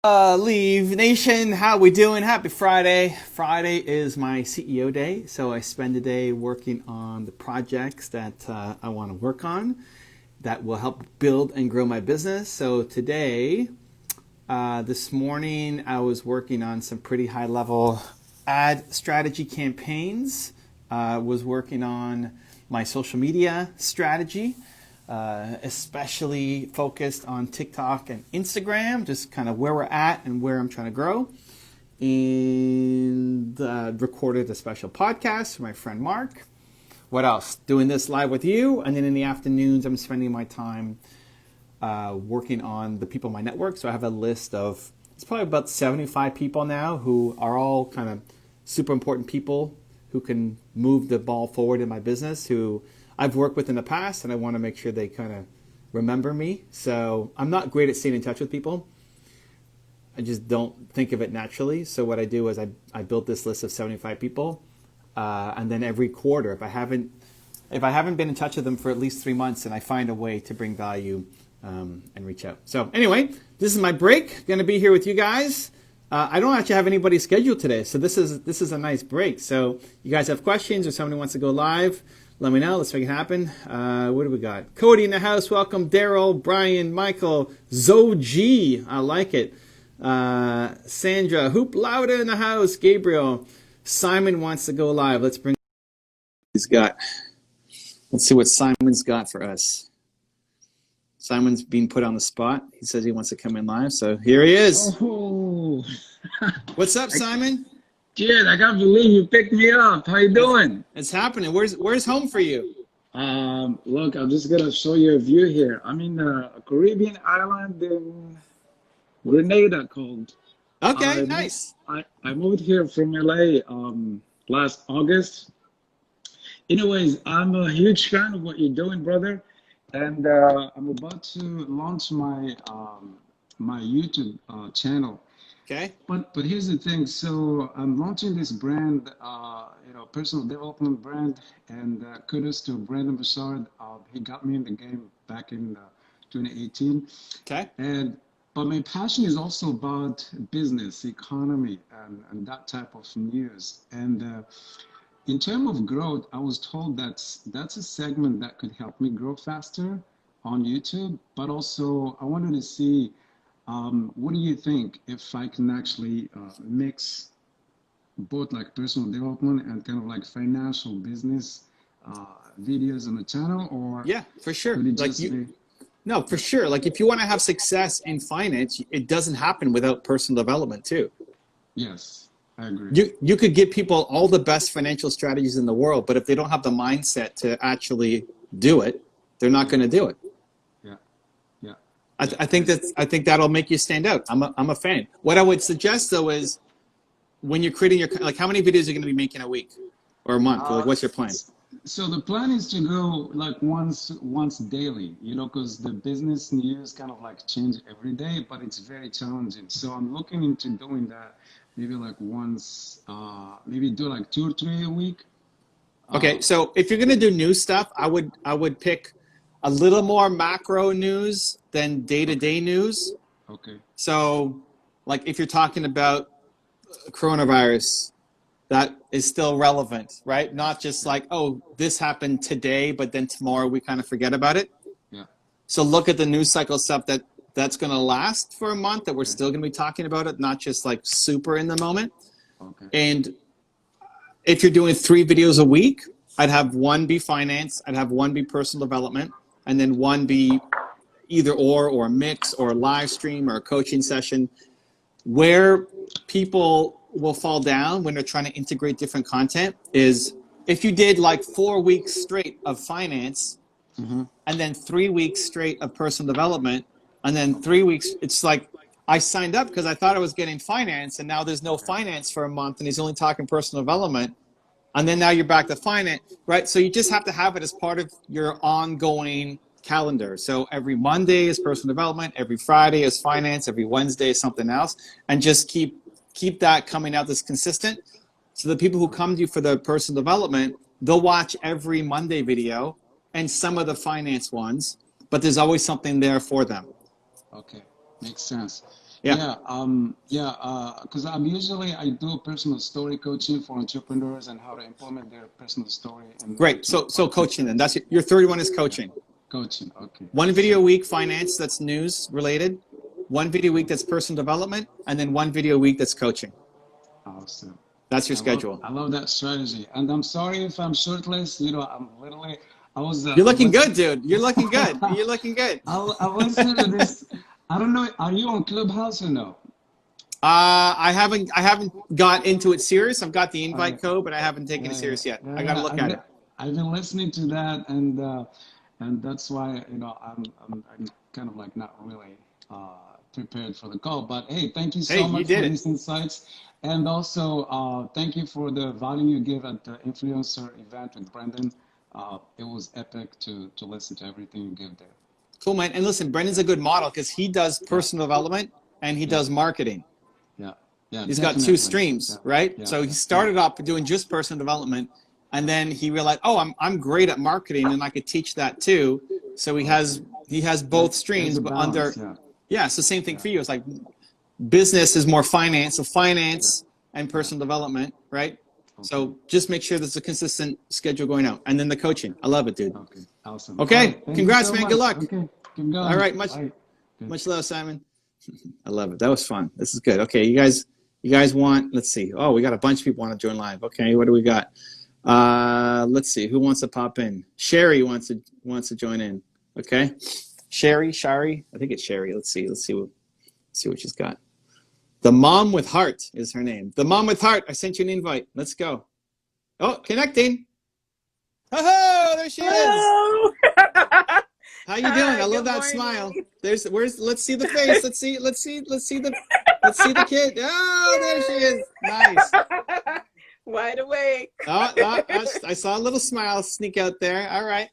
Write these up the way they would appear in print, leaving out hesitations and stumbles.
Leave Nation, how we doing? Happy Friday. Friday is my CEO day, so I spend the day working on the projects that I want to work on that will help build and grow my business. So today, this morning, I was working on some pretty high level ad strategy campaigns. Was working on my social media strategy. Especially focused on TikTok and Instagram, just kind of where we're at and where I'm trying to grow. And recorded a special podcast for my friend Mark. What else? Doing this live with you. And then in the afternoons, I'm spending my time working on the people in my network. So I have a list of, it's probably about 75 people now who are all kind of super important people who can move the ball forward in my business, who I've worked with in the past, and I want to make sure they kind of remember me. So I'm not great at staying in touch with people. I just don't think of it naturally. So what I do is I built this list of 75 people, and then every quarter, if I haven't been in touch with them for at least 3 months, then I find a way to bring value and reach out. So anyway, this is my break. Going to be here with you guys. I don't actually have anybody scheduled today, so this is a nice break. So you guys have questions or somebody wants to go live, let me know. Let's make it happen. What do we got? Cody in the house. Welcome. Daryl, Brian, Michael, Zoe. I like it. Sandra, Hoop Louder in the house. Gabriel. Simon wants to go live. Let's bring he's got. Let's see what Simon's got for us. Simon's being put on the spot. He says he wants to come in live, so here he is. Oh. What's up, Simon? Kid, I can't believe you picked me up. How you doing? It's happening. Where's home for you? Look, I'm just gonna show you a view here. I'm in a Caribbean island in Grenada called. Okay, nice. I moved here from LA last August. Anyways, I'm a huge fan of what you're doing, brother, and I'm about to launch my my YouTube channel. Okay. But here's the thing. So I'm launching this brand, personal development brand, and kudos to Brandon Bassard. He got me in the game back in 2018. Okay. But my passion is also about business, economy, and that type of news. And in terms of growth, I was told that's a segment that could help me grow faster on YouTube. But also, I wanted to see. What do you think if I can actually mix both like personal development and kind of like financial business videos on the channel? Or yeah, for sure. Like no, for sure. Like if you want to have success in finance, it doesn't happen without personal development too. Yes, I agree. You could give people all the best financial strategies in the world, but if they don't have the mindset to actually do it, they're not going to do it. I think that'll make you stand out. I'm a fan. What I would suggest though is when you're creating your, like, how many videos are you going to be making a week or a month? Or like, what's your plan? So the plan is to go like once daily, because the business news kind of like change every day, but it's very challenging. So I'm looking into doing that maybe like once, maybe do like 2 or 3 a week. Okay, so if you're going to do new stuff, I would pick a little more macro news than day-to-day news. Okay. So, like if you're talking about coronavirus, that is still relevant, right? Not just like, oh, this happened today, but then tomorrow we kind of forget about it. Yeah. So look at the news cycle stuff that's going to last for a month, that we're still going to be talking about it, not just like super in the moment. Okay. And if you're doing 3 videos a week, I'd have 1 be finance, I'd have 1 be personal development, and then 1 be either or a mix or a live stream or a coaching session. Where people will fall down when they're trying to integrate different content is if you did like 4 weeks straight of finance, and then 3 weeks straight of personal development, and then 3 weeks, it's like I signed up because I thought I was getting finance, and now there's no finance for a month, and he's only talking personal development. And then now you're back to finance, right? So you just have to have it as part of your ongoing calendar. So every Monday is personal development, every Friday is finance, every Wednesday is something else, and just keep that coming out that's consistent. So the people who come to you for the personal development, they'll watch every Monday video and some of the finance ones, but there's always something there for them. Okay, makes sense. Yeah. Because I do personal story coaching for entrepreneurs and how to implement their personal story Great. into So products coaching and then. That's services. your third one is Yeah, coaching. coaching. Okay. One video a week, finance, that's news related. One video a week that's personal development, and then one video a week that's coaching. Awesome. That's your schedule. I love that strategy. And I'm sorry if I'm shirtless. You know, I'm literally, You're I looking went good, to, dude. You're looking good. You're looking good. I went to this, I don't know, are you on Clubhouse or no? I haven't got into it serious. I've got the Okay. invite code, but I haven't taken it Yeah, yeah, serious yet. yeah, I got to yeah. look at it. I've been listening to that, and that's why I'm kind of like not really prepared for the call. But hey, thank you Hey, so you much did for it. these insights, and also thank you for the value you give at the influencer event with Brendan. It was epic to listen to everything you give there. Cool, man. And listen, Brendan's a good model because he does Yeah, personal development and he yeah, does marketing. yeah, yeah, He's got two definitely. Yeah, streams, right? yeah, So he yeah, yeah, started off doing just personal development, and then he realized, oh, I'm great at marketing, and I could teach that too. So he yeah. has Okay. he has both There's streams, a but balance. under Yeah, yeah. It's the same thing yeah, for you. It's like business is more finance, so yeah, finance and yeah. personal development, right? Okay. So just make sure there's a consistent schedule going out, and then the coaching. I love it, dude. Okay, awesome. All Okay, right, thank you congrats, so man. Good much. luck. Okay, keep All going. right, Bye. Good. much love, Simon. I love it. That was fun. This is good. Okay, you guys want? Let's see. Oh, we got a bunch of people want to join live. Okay, what do we got? Let's see. Who wants to pop in? Sherry wants to join in. Okay, Shari. I think it's Sherry. Let's see what she's got. The Mom with Heart is her name. The Mom with Heart. I sent you an invite. Let's go. Oh, connecting. Oh, there she is. Hello. How you doing? Hi, I love good that smile. morning. Let's see the face. Let's see the kid. Oh, there she is. Nice. Wide awake. I saw a little smile sneak out there. All right.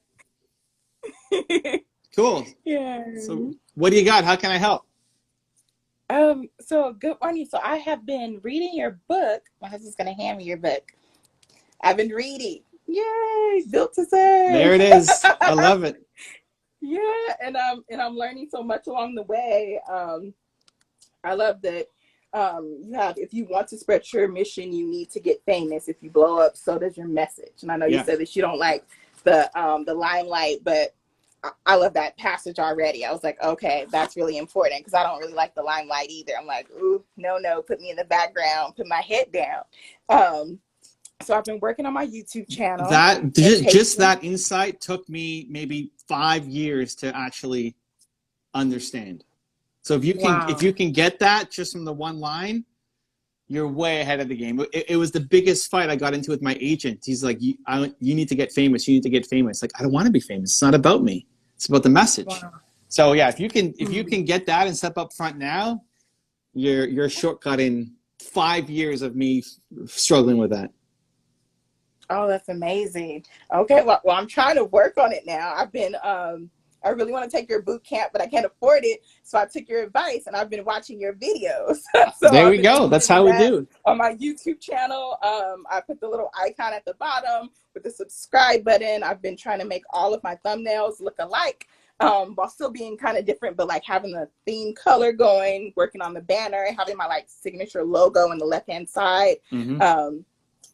Cool. Yeah. So what do you got? How can I help? So good morning. So I have been reading your book. My husband's gonna hand me your book. I've been reading. Yay, built to say. There it is. I love it. Yeah, and I'm learning so much along the way. I love that you have, if you want to spread your mission, you need to get famous. If you blow up, so does your message. And I know you said that you don't like the limelight, but I love that passage already. I was like, okay, that's really important because I don't really like the limelight either. I'm like, ooh, no, put me in the background, put my head down. So I've been working on my YouTube channel. Just that insight took me maybe 5 years to actually understand. So if you can get that just from the one line, you're way ahead of the game. It was the biggest fight I got into with my agent. He's like, you need to get famous. You need to get famous. Like, I don't want to be famous. It's not about me. It's about the message. Wow. So yeah, if you can get that and step up front now, you're shortcutting 5 years of me struggling with that. Oh, that's amazing. Okay, well, I'm trying to work on it now. I've been, I really want to take your boot camp, but I can't afford it. So I took your advice and I've been watching your videos. So there we go. That's how we do. On my YouTube channel, I put the little icon at the bottom with the subscribe button. I've been trying to make all of my thumbnails look alike, while still being kind of different, but like having the theme color going, working on the banner, having my like signature logo on the left-hand side. Mm-hmm.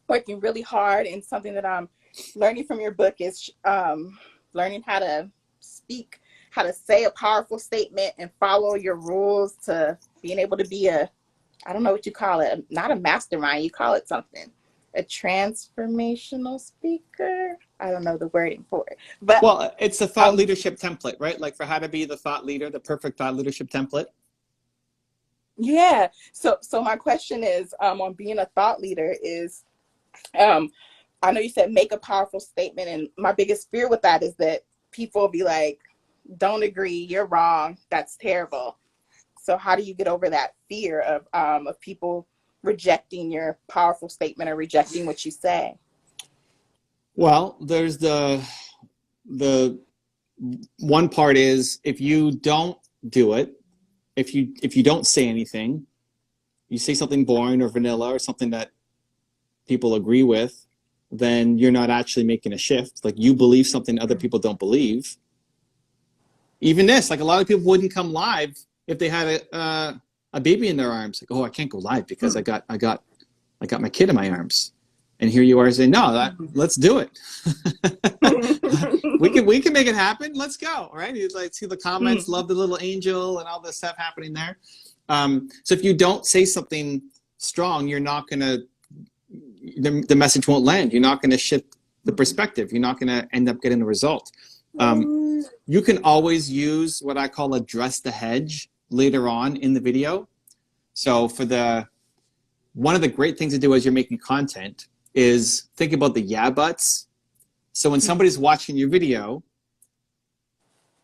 Working really hard, and something that I'm learning from your book is learning how to speak, how to say a powerful statement and follow your rules to being able to be I don't know what you call it, not a mastermind, you call it something, a transformational speaker. I don't know the wording for it, but well, it's a thought leadership template, right? Like for how to be the thought leader, the perfect thought leadership template. Yeah. So my question is, on being a thought leader is, I know you said make a powerful statement, and my biggest fear with that is that people will be like, don't agree, you're wrong, that's terrible. So how do you get over that fear of people rejecting your powerful statement or rejecting what you say? Well, there's the one part is if you don't do it, if you don't say anything, you say something boring or vanilla or something that people agree with, then you're not actually making a shift. Like you believe something other people don't believe. Even this, like a lot of people wouldn't come live if they had a a baby in their arms. Like, oh, I can't go live because I got my kid in my arms. And here you are saying, no, let's do it. we can make it happen. Let's go. Right? You like see the comments, love the little angel and all this stuff happening there. So if you don't say something strong, you're not gonna the message won't land. You're not gonna shift the perspective. You're not gonna end up getting a result. You can always use what I call address the hedge later on in the video. So one of the great things to do as you're making content is think about the yeah buts. So when somebody's watching your video,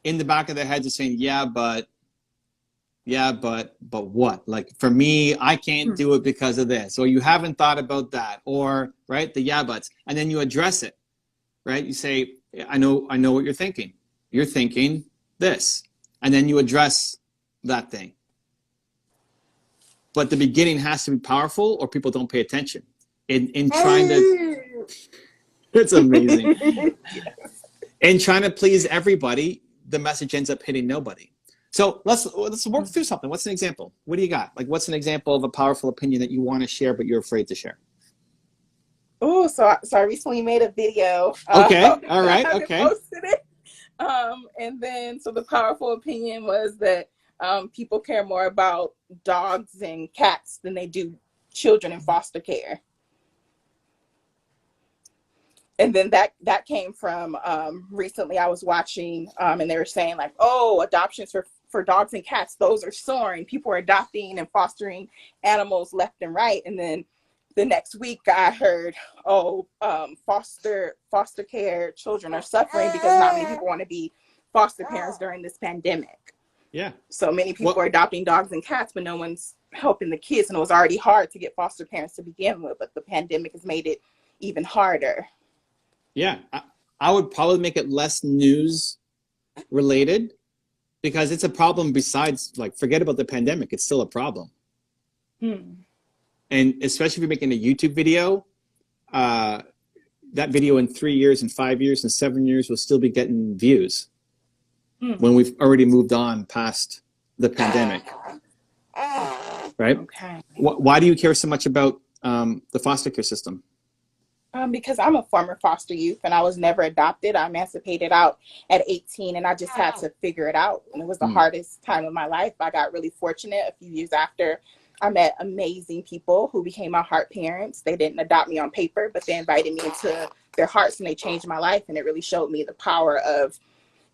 in the back of their heads are saying, yeah, but what? Like for me, I can't do it because of this, or you haven't thought about that, or right, the yeah buts. And then you address it, right? You say, I know what you're thinking. You're thinking this. And then you address that thing. But the beginning has to be powerful or people don't pay attention. In trying to, it's amazing. Yes. In trying to please everybody, the message ends up hitting nobody. So let's work through something. What's an example? What do you got? Like, what's an example of a powerful opinion that you want to share, but you're afraid to share? Oh, so I recently made a video. Okay. All right. Okay. Posted it. And then, so the powerful opinion was that people care more about dogs and cats than they do children in foster care. And then that came from recently I was watching and they were saying like, oh, adoptions for dogs and cats, those are soaring. People are adopting and fostering animals left and right. And then the next week I heard, foster care children are suffering because not many people want to be foster parents during this pandemic. Yeah. So many people are adopting dogs and cats, but no one's helping the kids. And it was already hard to get foster parents to begin with, but the pandemic has made it even harder. Yeah. I would probably make it less news related because it's a problem besides, like, forget about the pandemic. It's still a problem. And especially if you're making a YouTube video, that video in 3 years and 5 years and 7 years will still be getting views when we've already moved on past the pandemic. Right? Okay. Why do you care so much about the foster care system? Because I'm a former foster youth and I was never adopted. I emancipated out at 18 and I just had to figure it out. And it was the hardest time of my life. I got really fortunate a few years after. I met amazing people who became my heart parents. They didn't adopt me on paper, but they invited me into their hearts and they changed my life. And it really showed me the power of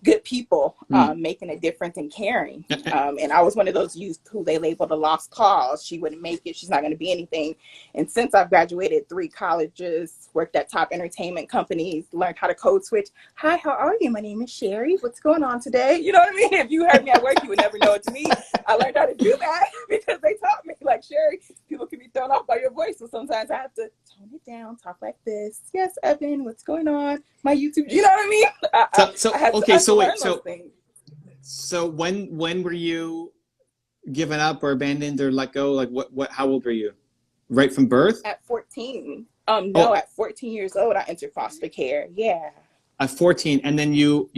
good people making a difference and caring. And I was one of those youth who they labeled a lost cause. She wouldn't make it. She's not going to be anything. And since I've graduated 3 colleges, worked at top entertainment companies, learned how to code switch. Hi, how are you? My name is Sherry. What's going on today? You know what I mean? If you heard me at work, you would never know it's me. I learned how to do that because they taught me, like, Sherry, people can be thrown off by your voice. So sometimes I have to tone it down, talk like this. Yes, Evan, what's going on? My YouTube, you know what I mean? So when were you given up or abandoned or let go? Like what how old were you? Right from birth? At 14. At 14 years old I entered foster care. Yeah. At 14, and then you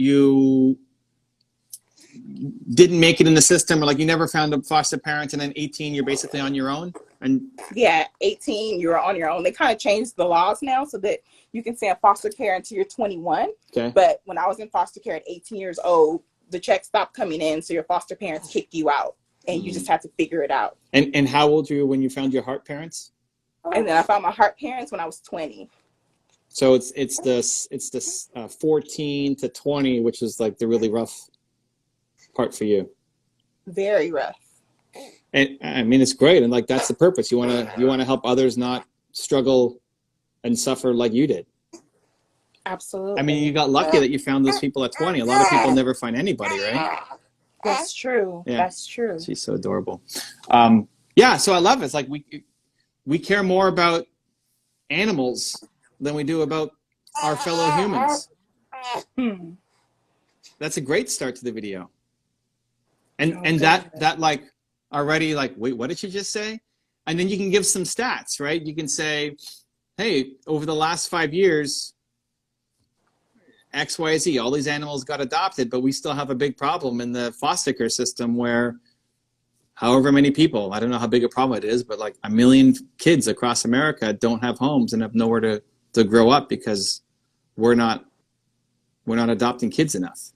didn't make it in the system, or like you never found a foster parent, and then 18 you're basically on your own? And yeah, 18 you're on your own. They kind of changed the laws now so that you can stay in foster care until you're 21. Okay. But when I was in foster care at 18 years old, the checks stopped coming in, so your foster parents kicked you out, and you just had to figure it out. And how old were you when you found your heart parents? And then I found my heart parents when I was 20. So it's this 14 to 20, which is like the really rough part for you. Very rough. And I mean, it's great, and like that's the purpose. You want to help others not struggle and suffer like you did. Absolutely. I mean, you got lucky that you found those people at 20. A lot of people never find anybody, right? That's true. Yeah. That's true. She's so adorable. Yeah, so I love it. It's like we care more about animals than we do about our fellow humans. That's a great start to the video. And that like already like, wait, what did she just say? And then you can give some stats, right? You can say, hey, over the last 5 years, X, Y, Z, all these animals got adopted, but we still have a big problem in the foster care system where however many people, I don't know how big a problem it is, but like 1 million kids across America don't have homes and have nowhere to grow up because we're not adopting kids enough.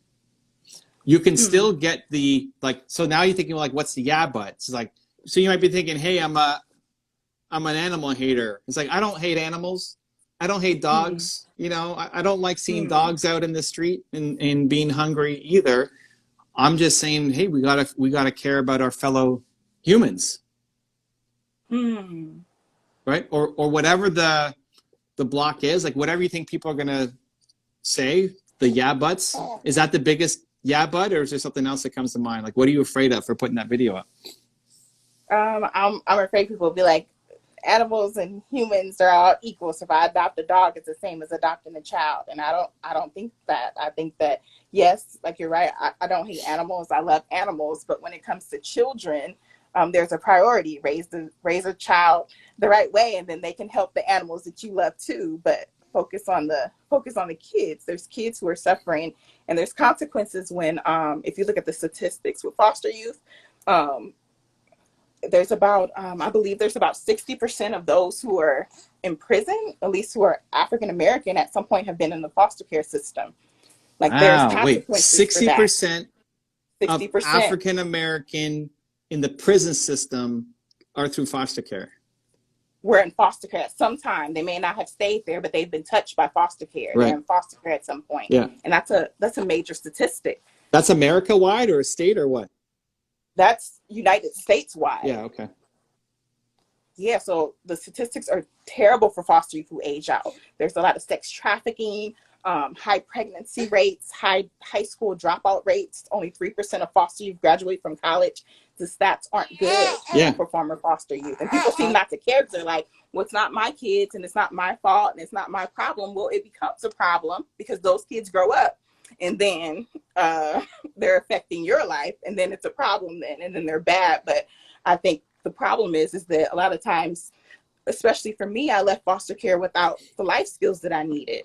You can still get the, like, so now you're thinking, like, what's the yeah but? It's like, so you might be thinking, hey, I'm an animal hater. It's like, I don't hate animals. I don't hate dogs. You know, I don't like seeing dogs out in the street and being hungry either. I'm just saying, hey, we gotta care about our fellow humans. Right? Or whatever the block is, like whatever you think people are gonna say, the yeah buts, is that the biggest yeah but, or is there something else that comes to mind? Like, what are you afraid of for putting that video up? I'm afraid people will be like, animals and humans are all equal. So if I adopt a dog, it's the same as adopting a child. And I don't think that. I think that, yes, like you're right. I don't hate animals. I love animals. But when it comes to children, there's a priority. Raise a child the right way, and then they can help the animals that you love too. But focus on the kids. There's kids who are suffering, and there's consequences when, if you look at the statistics with foster youth, there's about, I believe there's about 60% of those who are in prison, at least who are African American, at some point have been in the foster care system. Like, there's consequences. 60% of 60% African American in the prison system are through foster care. Were in foster care at some time. They may not have stayed there, but they've been touched by foster care. Right. They're in foster care at some point. Yeah. And that's a major statistic. That's America wide or a state or what? That's United States wide. Yeah, okay. Yeah, so the statistics are terrible for foster youth who age out. There's a lot of sex trafficking, high pregnancy rates, high school dropout rates. Only 3% of foster youth graduate from college. The stats aren't good for former foster youth. And people seem not to care because they're like, well, it's not my kids and it's not my fault and it's not my problem. Well, it becomes a problem because those kids grow up and then they're affecting your life, and then it's a problem then, and then they're bad. But I think the problem is that a lot of times, especially for me, I left foster care without the life skills that I needed.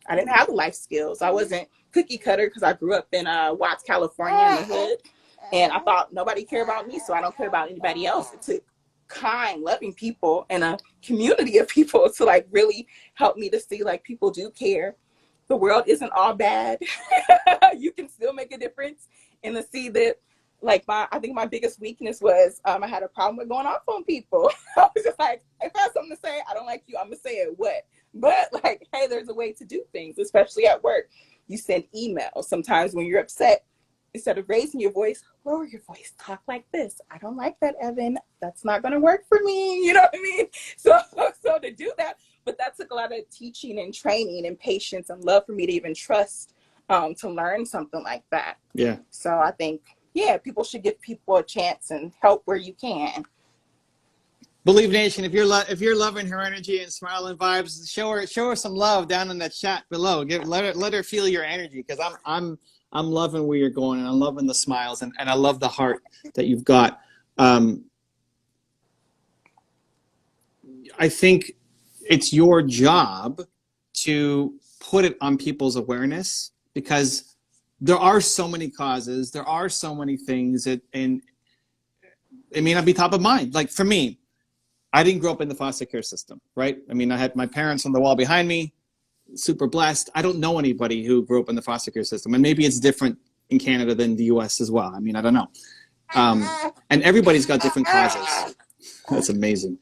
I didn't have the life skills. I wasn't cookie cutter because I grew up in Watts, California, in the hood, and I thought nobody cared about me, so I don't care about anybody else. It took kind, loving people and a community of people to like really help me to see like people do care. The world isn't all bad. You can still make a difference, and to see that, like, I think my biggest weakness was I had a problem with going off on people. I was just like, if I have something to say, I don't like you, I'm gonna say it. What? But like, hey, there's a way to do things, especially at work. You send emails. Sometimes when you're upset, instead of raising your voice, lower your voice. Talk like this. I don't like that, Evan. That's not gonna work for me. You know what I mean? So to do that. But that took a lot of teaching and training and patience and love for me to even trust to learn something like that. Yeah. So I think, people should give people a chance and help where you can. Believe Nation, if you're loving her energy and smiling vibes, show her some love down in that chat below. Let her feel your energy, because I'm loving where you're going, and I'm loving the smiles, and I love the heart that you've got. I think it's your job to put it on people's awareness, because there are so many causes, there are so many things, and it may not be top of mind. Like for me, I didn't grow up in the foster care system, right? I mean, I had my parents on the wall behind me, super blessed. I don't know anybody who grew up in the foster care system, and maybe it's different in Canada than the US as well. I mean, I don't know. And everybody's got different causes. That's amazing.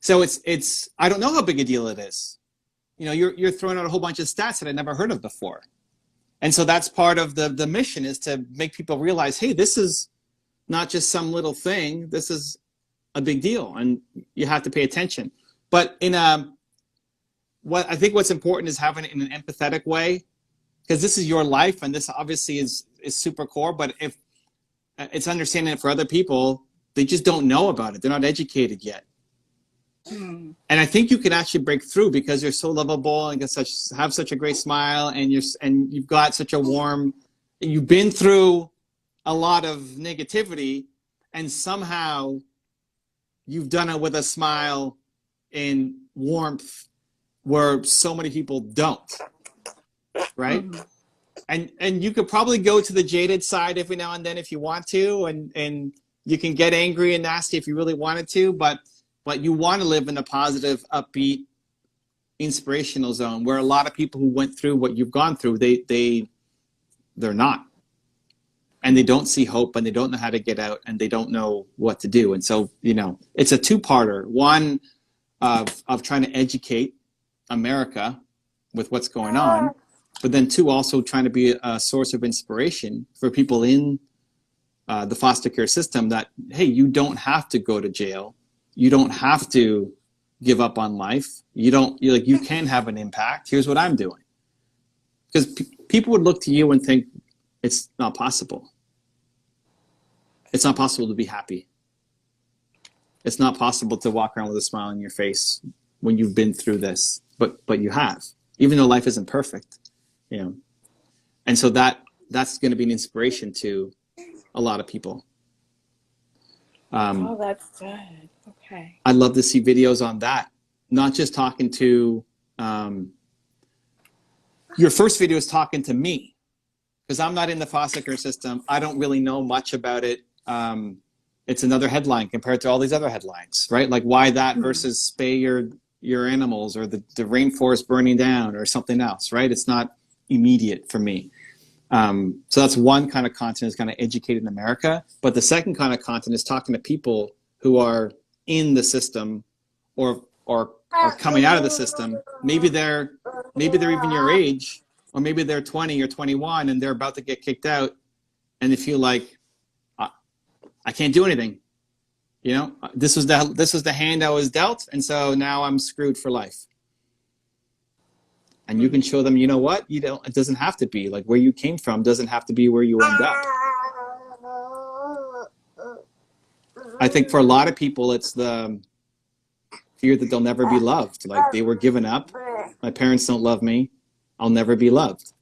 So it's I don't know how big a deal it is. You know, you're throwing out a whole bunch of stats that I never heard of before. And so that's part of the mission, is to make people realize, hey, this is not just some little thing. This is a big deal, and you have to pay attention. But what I think what's important is having it in an empathetic way, because this is your life, and this obviously is super core. But if it's understanding it for other people, they just don't know about it. They're not educated yet. And I think you can actually break through, because you're so lovable and have such a great smile, and you've got such a warm. You've been through a lot of negativity, and somehow you've done it with a smile and warmth, where so many people don't. Right? And you could probably go to the jaded side every now and then if you want to, and You can get angry and nasty if you really wanted to, but you want to live in a positive, upbeat, inspirational zone where a lot of people who went through what you've gone through, they're not. And they don't see hope, and they don't know how to get out, and they don't know what to do. And so, it's a two-parter. One of trying to educate America with what's going on, but then two, also trying to be a source of inspiration for people in the foster care system that, hey, you don't have to go to jail. You don't have to give up on life. You can have an impact. Here's what I'm doing. Because people would look to you and think, it's not possible. It's not possible to be happy. It's not possible to walk around with a smile on your face when you've been through this, but you have, even though life isn't perfect, And so that's going to be an inspiration to a lot of people. Oh, that's good. Okay. I'd love to see videos on that. Not just talking to, your first video is talking to me, because I'm not in the foster care system. I don't really know much about it. It's another headline compared to all these other headlines, right? Like, why that versus spay your animals, or the rainforest burning down, or something else, right? It's not immediate for me. So that's one kind of content, is kind of educated in America. But the second kind of content is talking to people who are in the system or are coming out of the system. Maybe they're even your age, or maybe they're 20 or 21 and they're about to get kicked out, and they feel like, I can't do anything. This was the hand I was dealt, and so now I'm screwed for life. And you can show them, what? It doesn't have to be like where you came from, doesn't have to be where you end up. I think for a lot of people, it's the fear that they'll never be loved. Like, they were given up. My parents don't love me. I'll never be loved.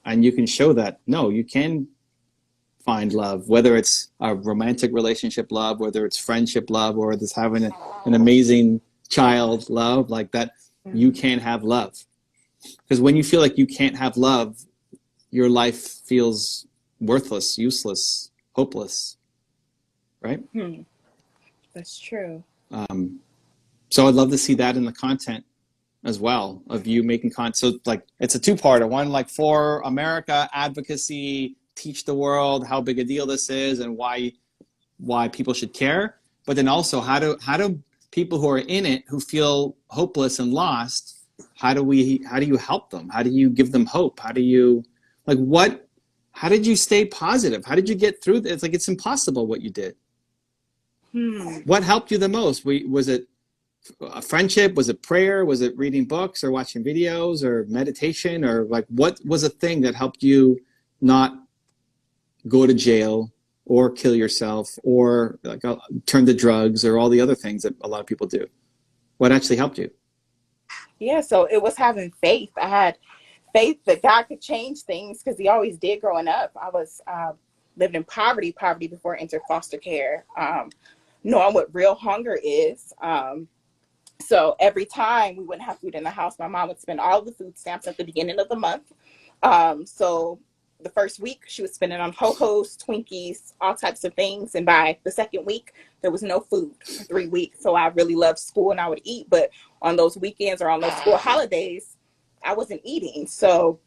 And you can show that, no, you can find love, whether it's a romantic relationship love, whether it's friendship love, or it's having an amazing child love, like that. You can have love. Because when you feel like you can't have love, your life feels worthless, useless, hopeless, right? That's true. So I'd love to see that in the content as well, of you making content. So like, it's a two-parter. One, like, for America, advocacy, teach the world how big a deal this is and why people should care. But then also, how do people who are in it, who feel hopeless and lost, how do you help them? How do you give them hope? How did you stay positive? How did you get through this? It's like, it's impossible what you did. What helped you the most? Was it a friendship? Was it prayer? Was it reading books or watching videos or meditation? Or like, what was a thing that helped you not go to jail or kill yourself or like turn to drugs or all the other things that a lot of people do? What actually helped you? Yeah, so it was having faith. I had faith that God could change things, because he always did growing up. I was lived in poverty before I entered foster care, knowing what real hunger is. So every time we wouldn't have food in the house, my mom would spend all the food stamps at the beginning of the month. So the first week she was spending on Ho-Hos, Twinkies, all types of things. And by the second week, there was no food for 3 weeks. So I really loved school and I would eat. But on those weekends or on those school holidays, I wasn't eating. So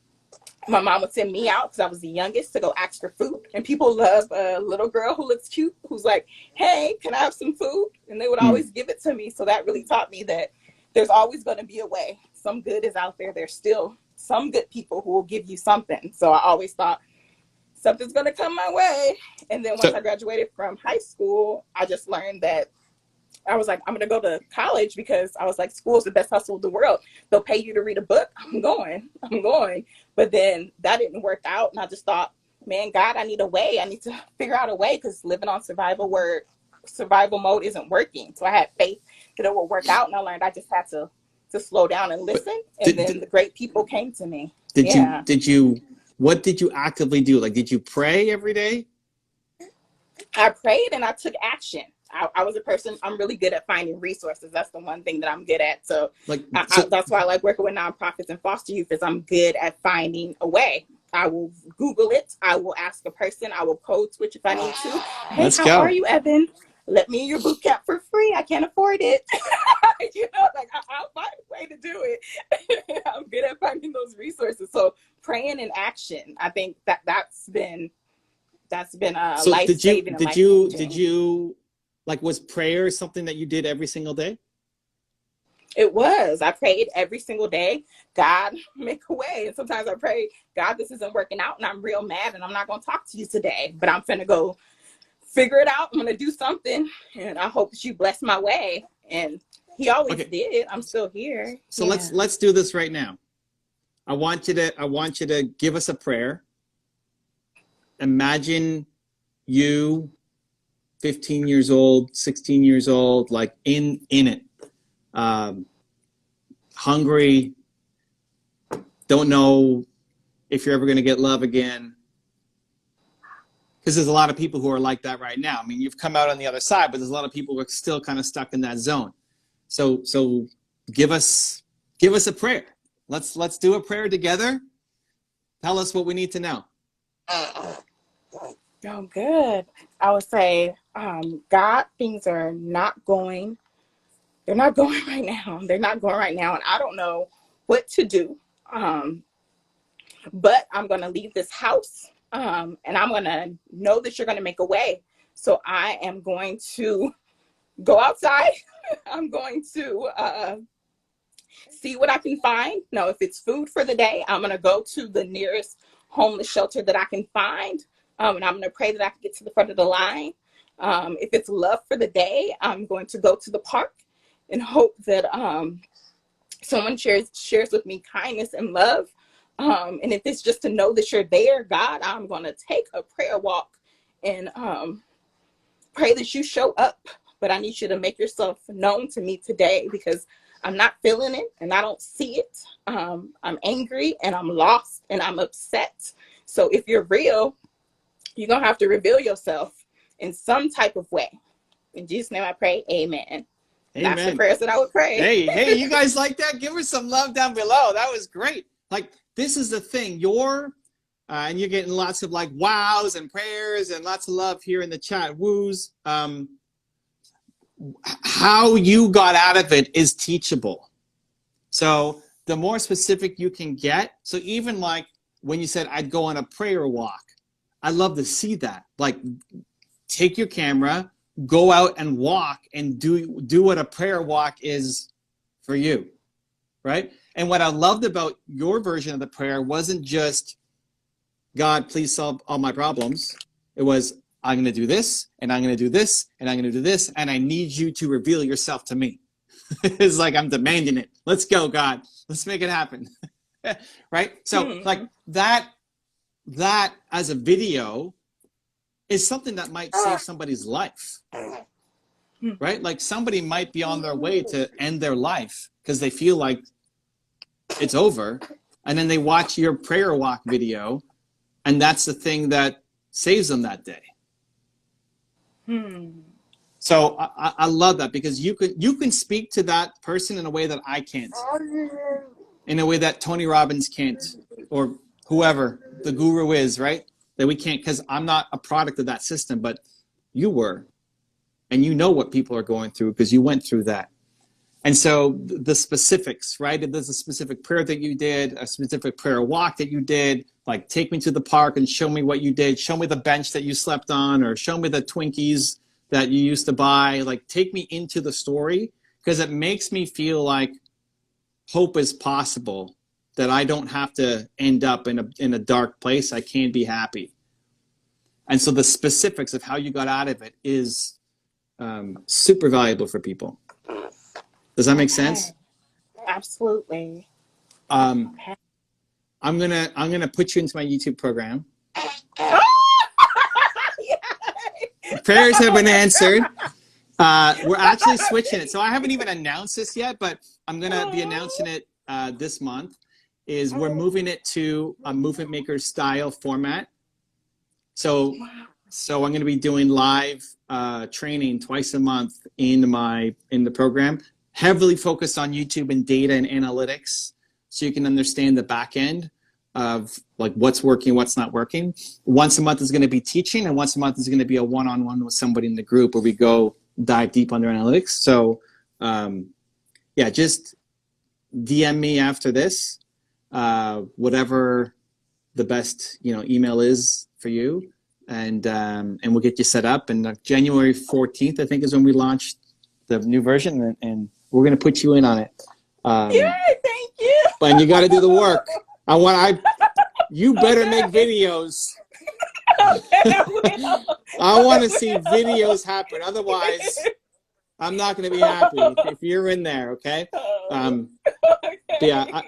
my mom would send me out, because I was the youngest, to go ask for food. And people love a little girl who looks cute, who's like, hey, can I have some food? And they would always give it to me. So that really taught me that there's always going to be a way. Some good is out there. There's still some good people who will give you something. So I always thought something's going to come my way. And then once I graduated from high school, I just learned that I was like, I'm going to go to college, because I was like, school's the best hustle in the world. They'll pay you to read a book. I'm going. But then that didn't work out. And I just thought, man, God, I need a way. I need to figure out a way, because living on survival mode isn't working. So I had faith that it would work out. And I learned I just had to slow down and listen. And then the great people came to me. What did you actively do? Like, did you pray every day? I prayed and I took action. I was a person, I'm really good at finding resources. That's the one thing that I'm good at. So, that's why I like working with nonprofits and foster youth, is I'm good at finding a way. I will Google it. I will ask a person. I will code switch if I need to. Hey, Let's how go. are you, Evan? Let me in your boot camp for free. I can't afford it. You know, like I'll find a way to do it. I'm good at finding those resources. So praying in action. I think that's been So life saving and life changing. did you like, was prayer something that you did every single day? It was. I prayed every single day. God, make a way. And sometimes I pray, God, this isn't working out, and I'm real mad, and I'm not going to talk to you today. But I'm finna go figure it out. I'm going to do something, and I hope that you bless my way. And He always did. I'm still here. So let's do this right now. I want you to give us a prayer. Imagine you, 15 years old, 16 years old, like in it. Hungry, don't know if you're ever going to get love again. Because there's a lot of people who are like that right now. I mean, you've come out on the other side, but there's a lot of people who are still kind of stuck in that zone. So give us a prayer. Let's do a prayer together. Tell us what we need to know. Oh, good. I would say, God, things are not going. They're not going right now. They're not going right now. And I don't know what to do. But I'm going to leave this house. And I'm going to know that you're going to make a way. So I am going to go outside. I'm going to see what I can find. Now, if it's food for the day, I'm going to go to the nearest homeless shelter that I can find. And I'm going to pray that I can get to the front of the line. If it's love for the day, I'm going to go to the park and hope that someone shares with me kindness and love. And if it's just to know that you're there, God, I'm going to take a prayer walk and pray that you show up. But I need you to make yourself known to me today, because I'm not feeling it and I don't see it. I'm angry and I'm lost and I'm upset. So if you're real, you're going to have to reveal yourself in some type of way. In Jesus' name I pray, amen. Amen. That's the prayers that I would pray. Hey, you guys like that? Give her some love down below. That was great. Like, this is the thing. And you're getting lots of like wows and prayers and lots of love here in the chat. Woos. How you got out of it is teachable. So the more specific you can get. So even like when you said I'd go on a prayer walk, I love to see that. Like, take your camera, go out and walk and do what a prayer walk is for you, right? And what I loved about your version of the prayer wasn't just, God, please solve all my problems. It was, I'm going to do this, and I'm going to do this, and I'm going to do this, and I need you to reveal yourself to me. It's like I'm demanding it. Let's go, God. Let's make it happen. Right? So like that as a video is something that might save somebody's life. Right? Like somebody might be on their way to end their life because they feel like it's over, and then they watch your prayer walk video, and that's the thing that saves them that day. So I love that, because you can speak to that person in a way that I can't, in a way that Tony Robbins can't, or whoever the guru is, right? That we can't, because I'm not a product of that system, but you were, and you know what people are going through because you went through that. And so the specifics, right? If there's a specific prayer that you did, a specific prayer walk that you did, like take me to the park and show me what you did, show me the bench that you slept on, or show me the Twinkies that you used to buy, like take me into the story, because it makes me feel like hope is possible, that I don't have to end up in a dark place. I can be happy. And so the specifics of how you got out of it is super valuable for people. Does that make sense? Absolutely. I'm gonna put you into my YouTube program. Prayers have been answered. We're actually switching it. So I haven't even announced this yet, but I'm gonna be announcing it this month. We're moving it to a movement maker style format. So I'm going to be doing live training twice a month in the program, heavily focused on YouTube and data and analytics, so you can understand the back end. of like what's working, what's not working. Once a month is going to be teaching, and once a month is going to be a one-on-one with somebody in the group where we go dive deep on their analytics. So yeah, just DM me after this, whatever the best email is for you, and we'll get you set up. And January 14th, I think, is when we launched the new version, and we're going to put you in on it. Yeah, thank you. And you got to do the work. You better make videos. I want to see videos happen. Otherwise, I'm not going to be happy if you're in there. Okay. Yeah,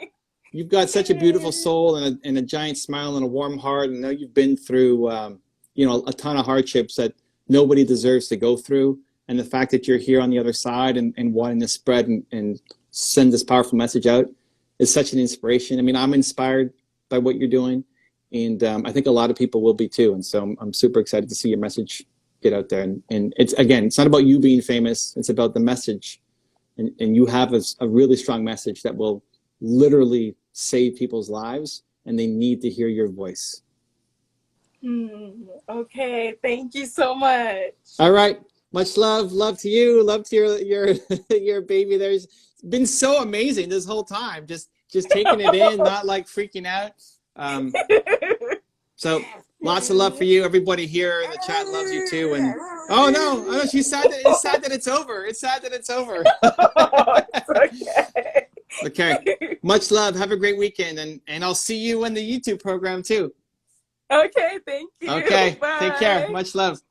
you've got such a beautiful soul and a giant smile and a warm heart. And I know you've been through, a ton of hardships that nobody deserves to go through. And the fact that you're here on the other side and wanting to spread and send this powerful message out is such an inspiration. I mean, I'm inspired by what you're doing, and I think a lot of people will be too. And so I'm super excited to see your message get out there. And it's not about you being famous. It's about the message. And you have a really strong message that will literally save people's lives, and they need to hear your voice. Okay. Thank you so much. All right. Much love. Love to you. Love to your baby. There's been so amazing this whole time. Just taking it in, not like freaking out. So lots of love for you. Everybody here in the chat loves you too. And oh no, she's sad that it's sad that it's over. It's sad that it's over. Okay. Okay. Much love. Have a great weekend, and I'll see you in the YouTube program too. Okay. Thank you. Okay. Bye. Take care. Much love.